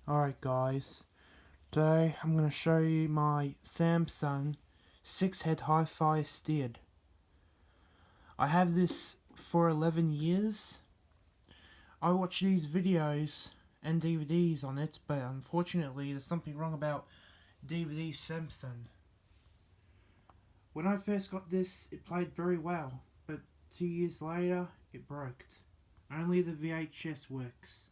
Alright guys, today I'm going to show you my Samsung 6-head hi-fi steered. I have this for 11 years. I watch these videos and DVDs on it, but unfortunately there's something wrong about DVD Samsung. When I first got this, it played very well, but 2 years later it broke. Only the VHS works.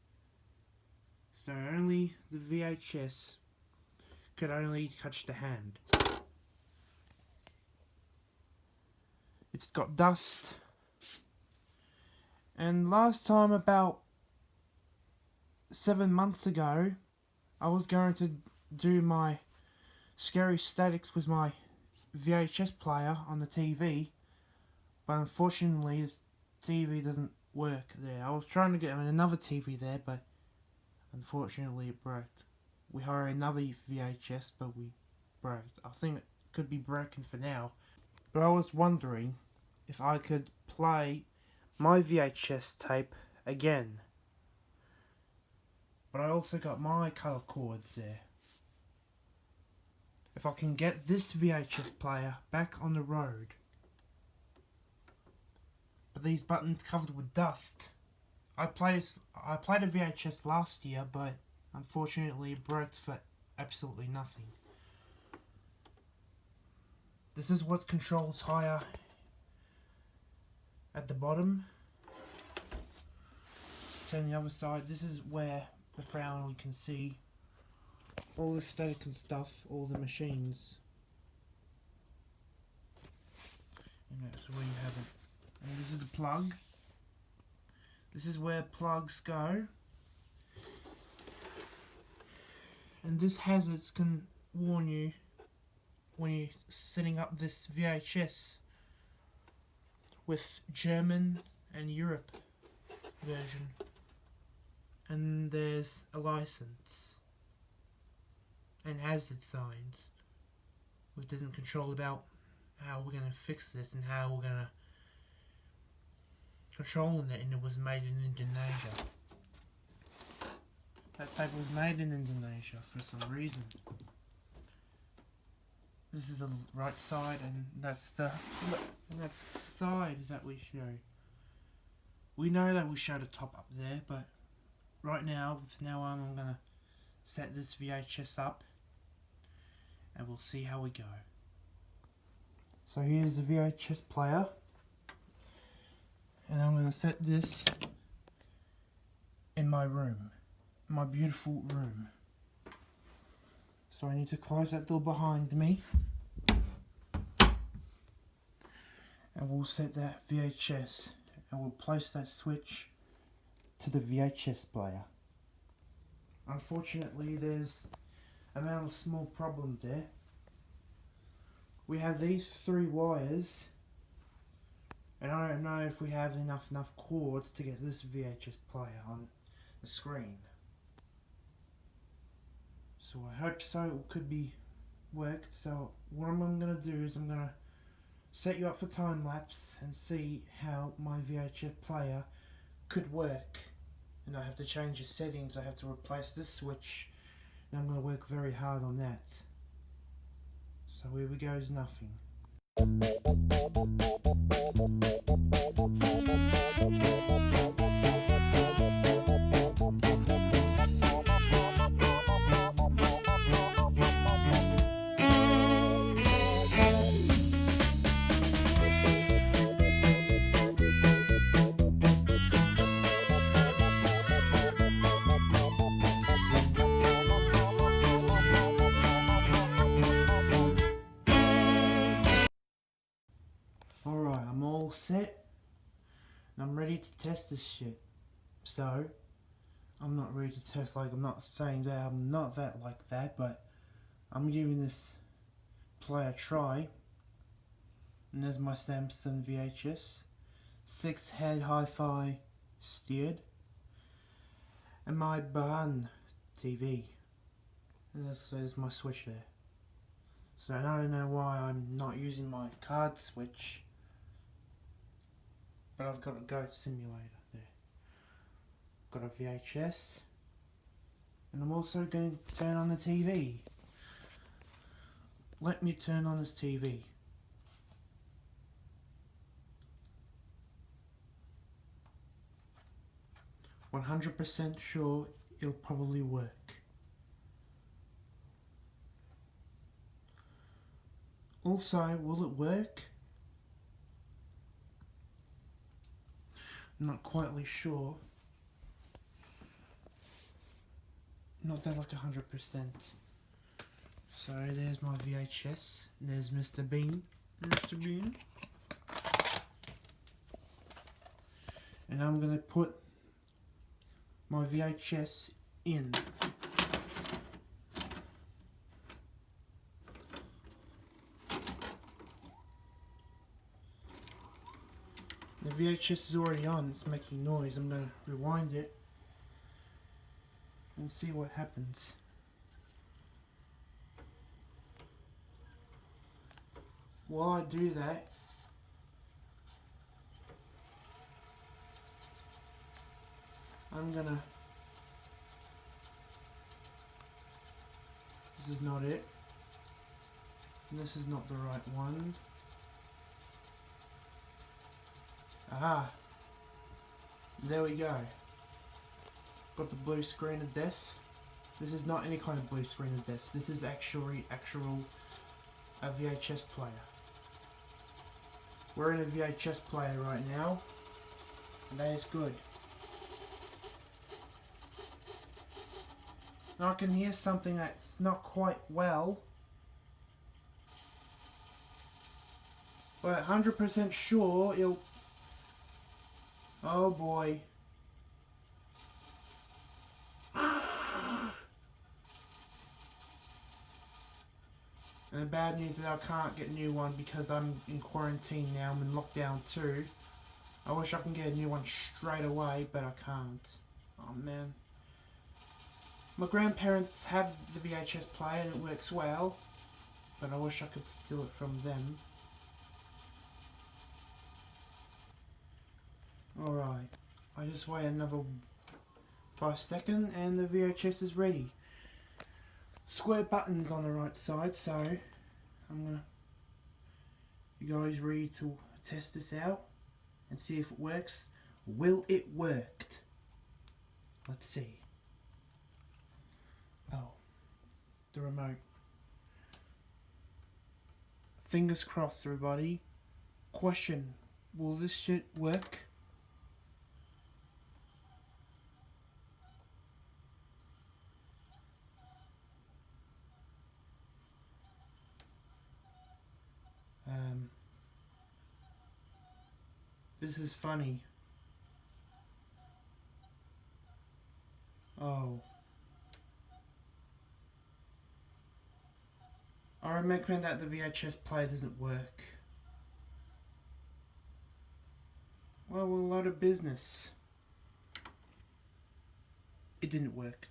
So only the VHS could only touch the hand. It's got dust. And last time, about 7 months ago, I was going to do my scary statics with my VHS player on the TV, but unfortunately this TV doesn't work there. I was trying to get another TV there, but unfortunately it broke. We hired another VHS, but we broke. I think it could be broken for now. But I was wondering if I could play my VHS tape again. But I also got my colour cords there. If I can get this VHS player back on the road. But these buttons covered with dust. I played a VHS last year, but unfortunately it broke for absolutely nothing. This is what controls higher at the bottom. Turn the other side. This is where the frown, you can see all the static and stuff, all the machines. And that's where you have it. And this is the plug. This is where plugs go. And this hazards can warn you when you're setting up this VHS with German and Europe version. And there's a license and hazard signs, which doesn't control about how we're going to fix this and how we're going to control it, and it was made in Indonesia. That tape was made in Indonesia for some reason. This is the right side, and that's the side that we show. We know that we show the top up there, but right now, from now on, I'm gonna set this VHS up, and we'll see how we go. So here's the VHS player, and I'm gonna set this in my room, my beautiful room. So I need to close that door behind me, and we'll set that VHS, and we'll place that switch to the VHS player. Unfortunately, there's a small problem there. We have these 3 wires, and I don't know if we have enough cords to get this VHS player on the screen. So I hope so. It could be worked. So what I'm going to do is I'm going to set you up for time lapse and see how my VHS player could work. And I have to change the settings. I have to replace this switch, and I'm going to work very hard on that. So here we go is nothing. Alright, I'm all set, and I'm ready to test this shit. So, I'm not ready to test, like, I'm not saying that I'm not that like that, but I'm giving this player a try. And there's my Samsung VHS 6-head hi-fi steered, and my Bahan TV, and there's my switch there. So I don't know why I'm not using my card switch, but I've got a goat simulator there. Got a VHS, And I'm also going to turn on the TV. Let me turn on this TV. %100 sure it'll probably work. Also, will it work? Not quietly sure. Not that like 100%. So there's my VHS. There's Mr. Bean. Mr. Bean. And I'm gonna put my VHS in. The VHS is already on, it's making noise. I'm gonna rewind it and see what happens. While I do that, I'm gonna... This is not it. And this is not the right one. Aha! There we go. Got the blue screen of death. This is not any kind of blue screen of death. This is actual a VHS player. We're in a VHS player right now. And that is good. Now I can hear something that's not quite well. But 100% sure it'll... Oh boy. And the bad news is I can't get a new one because I'm in quarantine now. I'm in lockdown too. I wish I can get a new one straight away, but I can't. Oh man. My grandparents have the VHS player and it works well, but I wish I could steal it from them. Alright, I just wait another 5 seconds and the VHS is ready. Square buttons on the right side, so I'm gonna... You guys ready to test this out and see if it works? Will it work? Let's see. Oh, the remote. Fingers crossed, everybody. Question, will this shit work? This is funny. Oh. I recommend that the VHS player doesn't work. Well, we're a lot of business. It didn't work.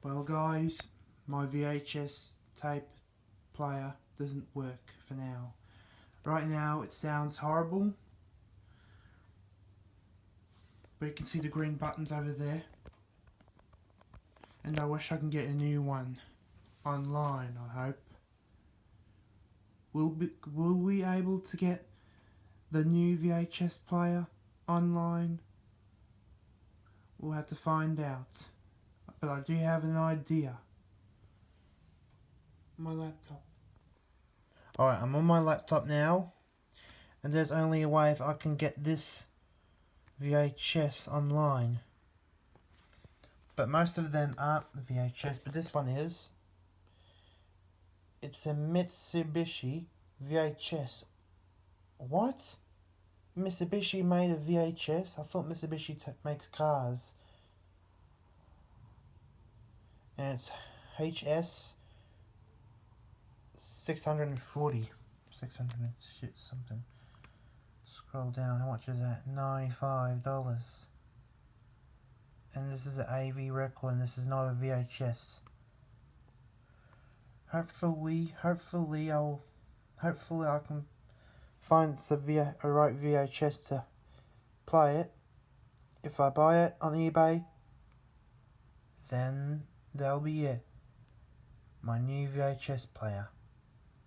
Well guys, my VHS tape player doesn't work for now. Right now it sounds horrible. But you can see the green buttons over there. And I wish I can get a new one online, I hope. Will we able to get the new VHS player online? We'll have to find out. But I do have an idea. My laptop. Alright, I'm on my laptop now. And there's only a way if I can get this VHS online. But most of them aren't the VHS, but this one is. It's a Mitsubishi VHS. What? Mitsubishi made a VHS? I thought Mitsubishi makes cars. And it's HS 640. 600 and shit something. Scroll down, how much is that? $95. And this is an AV record and this is not a VHS. Hopefully I can find a right VHS to play it. If I buy it on eBay, then that'll be it. My new VHS player.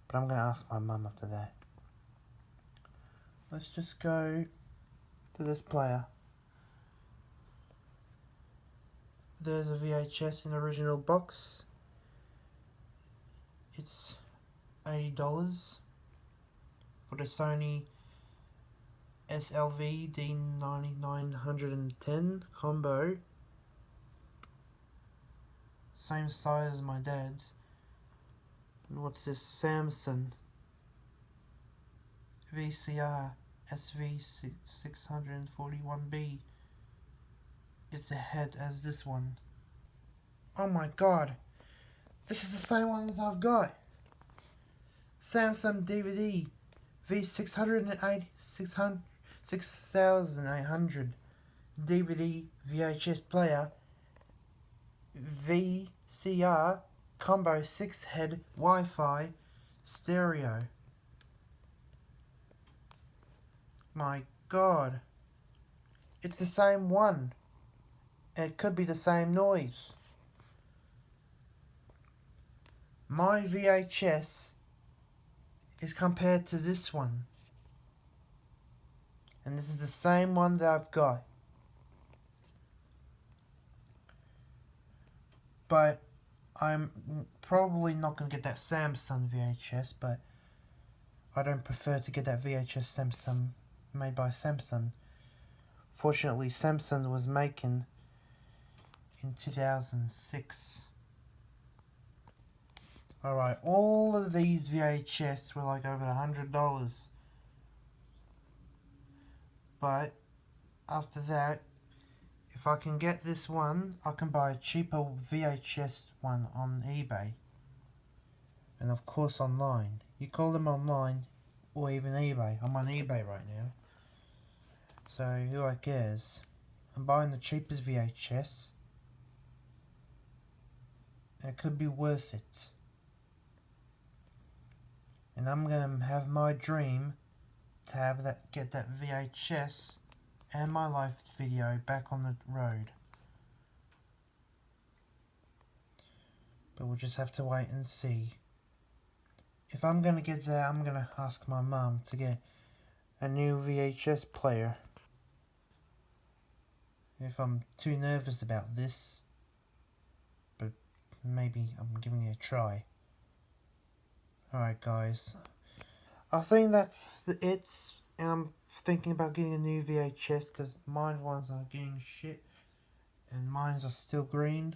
But I'm going to ask my mum after that. Let's just go to this player. There's a VHS in the original box. It's $80 for the Sony SLV D9910 combo. Same size as my dad's. And what's this? Samsung VCR SV641B. It's a head as this one. Oh my god, this is the same one as I've got. Samsung DVD V6800 DVD VHS player VCR combo 6-head Wi-Fi stereo. My god, it's the same one. It could be the same noise. My VHS is compared to this one. And this is the same one that I've got. But I'm probably not going to get that Samsung VHS, but I don't prefer to get that VHS Samsung made by Samsung. Fortunately, Samsung was making in 2006. Alright, all of these VHS were like over $100. But after that, if I can get this one, I can buy a cheaper VHS one on eBay. And of course online. You call them online or even eBay. I'm on eBay right now. So who I cares? I'm buying the cheapest VHS. And it could be worth it. And I'm gonna have my dream to have get that VHS and my life video back on the road. But we'll just have to wait and see. If I'm gonna get there, I'm gonna ask my mum to get a new VHS player. If I'm too nervous about this, but maybe I'm giving it a try. Alright guys, I think that's it, and I'm thinking about getting a new VHS because mine ones are getting shit and mines are still green.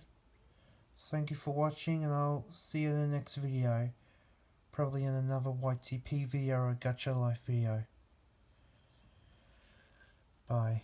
Thank you for watching, and I'll see you in the next video, probably in another YTP video or a Gacha Life video. Bye.